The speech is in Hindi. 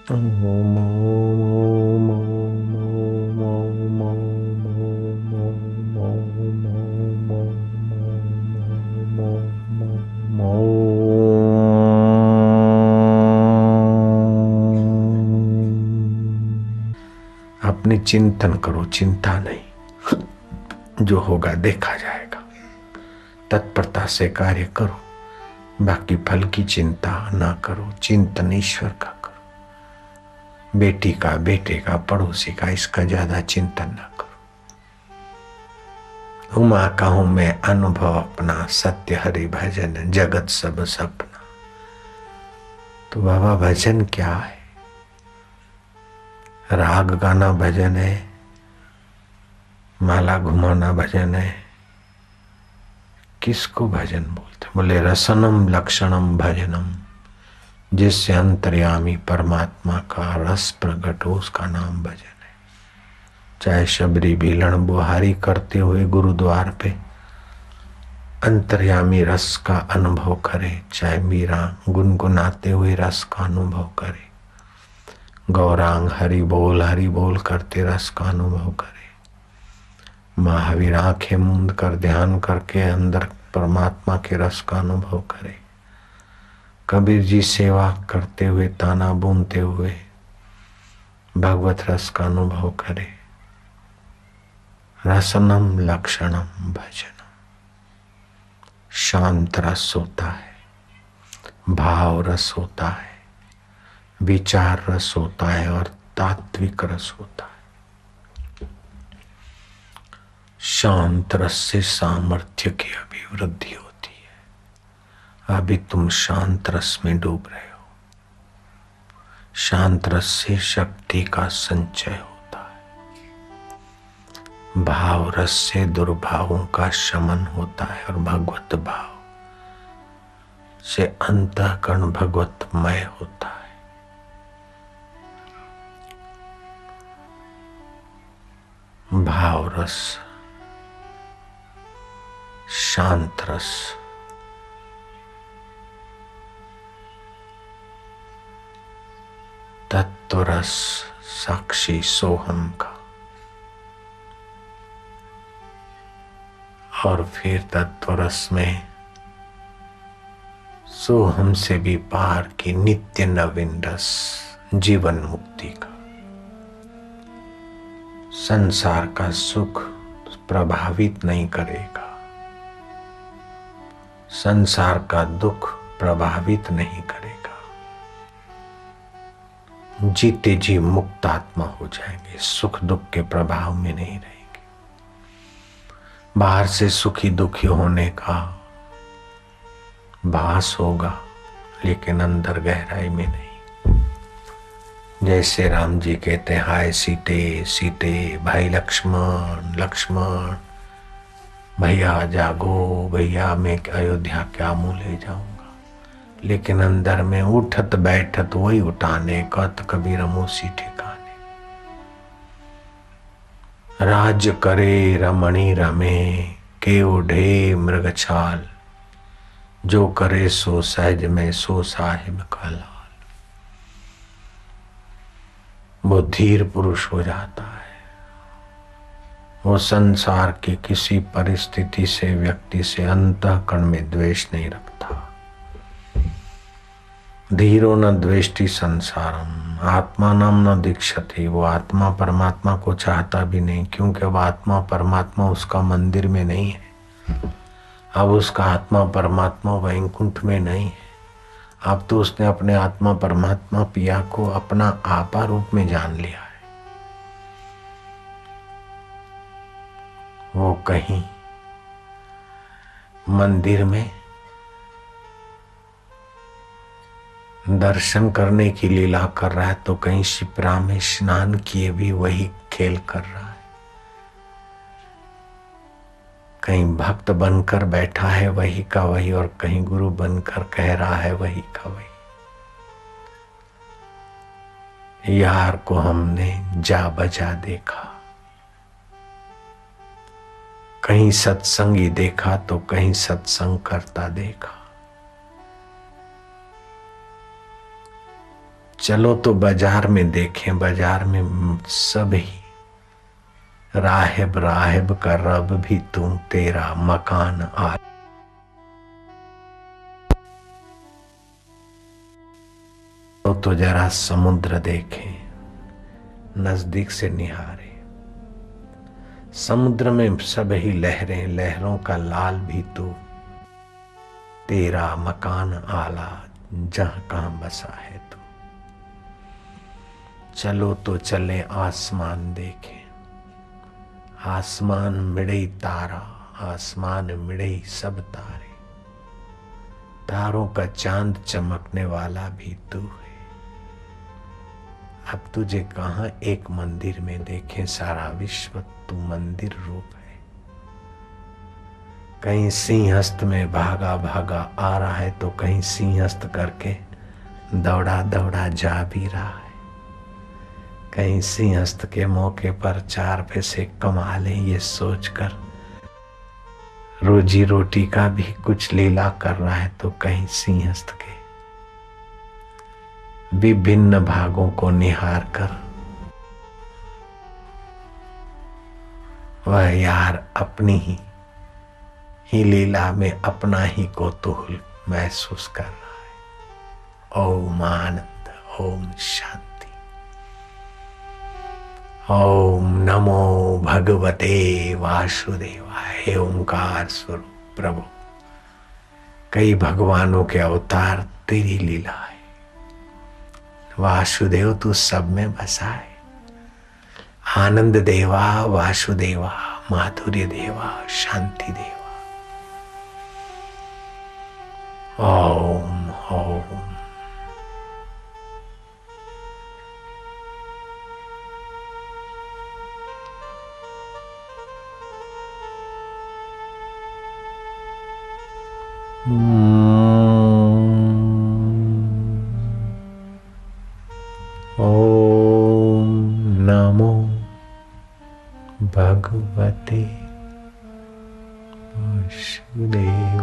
अपनी चिंतन करो, चिंता नहीं, जो होगा देखा जाएगा। तत्परता से कार्य करो, बाकी फल की चिंता ना करो। चिंतन ईश्वर का करो, बेटी का, बेटे का, पड़ोसी का, इसका ज्यादा चिंतन ना करो। उमा कहूं मैं अनुभव अपना, सत्य हरि भजन जगत सब सपना। तो बाबा भजन क्या है? राग गाना भजन है, माला घुमाना भजन है। किसको भजन बोलते? बोले रसनम लक्षणम भजनम, जिससे अंतर्यामी परमात्मा का रस प्रकट हो, उसका नाम भजन है। चाहे शबरी भीलण बुहारी करते हुए गुरुद्वार पे अंतर्यामी रस का अनुभव करे, चाहे मीरा गुनगुनाते हुए रस का अनुभव करे, गौरांग हरि बोल करते रस का अनुभव करे, महावीर आंखें मूंद कर ध्यान करके अंदर परमात्मा के रस का अनुभव करे, कबीर जी सेवा करते हुए ताना बूनते हुए भगवत रस का अनुभव करे। रसनम लक्षणम भजनम। शांत रस होता है, भाव रस होता है, विचार रस होता है और तात्विक रस होता है। शांत रस से सामर्थ्य की अभिवृद्धि होती है। अभी तुम शांत रस में डूब रहे हो। शांत रस से शक्ति का संचय होता है। भाव रस से दुर्भावों का शमन होता है और भगवत भाव से अंतःकरण भगवतमय होता है। भाव रस, शांत रस, तत्व रस, साक्षी सोहम का, और फिर तत्व रस में सोहम से भी पार की नित्य नवीन रस, जीवन मुक्ति का। संसार का सुख प्रभावित नहीं करेगा, संसार का दुख प्रभावित नहीं करेगा। जीते जी मुक्त आत्मा हो जाएंगे, सुख दुख के प्रभाव में नहीं रहेंगे। बाहर से सुखी दुखी होने का भास होगा, लेकिन अंदर गहराई में नहीं। जैसे राम जी कहते हैं, हाय सीते सीते, भाई लक्ष्मण लक्ष्मण, भैया जागो भैया, मैं अयोध्या क्या मुँह ले जाऊंगा। लेकिन अंदर में उठत बैठत वही उठाने, कत कबीर मूसी ठिकाने। राज करे रमणी रमे, के ओढ़े मृगछाल, जो करे सो सहज में, सो साहिब का लाल। वो धीर पुरुष हो जाता है। वो संसार की किसी परिस्थिति से, व्यक्ति से अंतःकरण में द्वेष नहीं रखता। धीरो न द्वेष्टि संसारम, आत्मानम न दीक्षति। वो आत्मा परमात्मा को चाहता भी नहीं, क्योंकि अब आत्मा परमात्मा उसका मंदिर में नहीं है। अब उसका आत्मा परमात्मा वैकुंठ में नहीं है। अब तो उसने अपने आत्मा परमात्मा पिया को अपना आपा रूप में जान लिया है। वो कहीं मंदिर में दर्शन करने की लीला कर रहा है, तो कहीं शिप्रा में स्नान किए भी वही खेल कर रहा है। कहीं भक्त बनकर बैठा है वही का वही, और कहीं गुरु बनकर कह रहा है वही का वही। यार को हमने जा बजा देखा, कहीं सत्संगी देखा तो कहीं सत्संग करता देखा। चलो तो बाजार में देखें, बाजार में सब ही राहिब राहिब का रब भी तू, तेरा मकान आ। तो जरा समुद्र देखें, नजदीक से निहारे। समुद्र में सब ही लहरें, लहरों का लाल भी तू, तेरा मकान आला जहां कहां बसा है तू। चलो तो चले आसमान देखें, आसमान मिड़े तारा, आसमान मिड़े सब तारे, तारों का चांद चमकने वाला भी तू है। अब तुझे कहां एक मंदिर में देखें, सारा विश्व तू मंदिर रूप है। कहीं सिंहस्त में भागा भागा आ रहा है, तो कहीं सिंहस्त करके दौड़ा दौड़ा जा भी रहा है। कहीं सिंहस्त के मौके पर 4 पैसे कमा ले, ये सोचकर रोजी रोटी का भी कुछ लीला कर रहा है, तो कहीं सिंहस्त के विभिन्न भागों को निहार कर वह यार अपनी ही लीला में अपना ही कौतूहल महसूस कर रहा है। ओम आनंद, ओम शांति, ओम नमो भगवते वासुदेवाय। ओंकार स्वरूप प्रभु, कई भगवानों के अवतार तेरी लीला है। वासुदेव तू सब में बसा है। आनंद देवा, वासुदेवा, माधुर्य देवा, शांति देवा। ओम ओम। ओम नमो भगवते वासुदेवाय।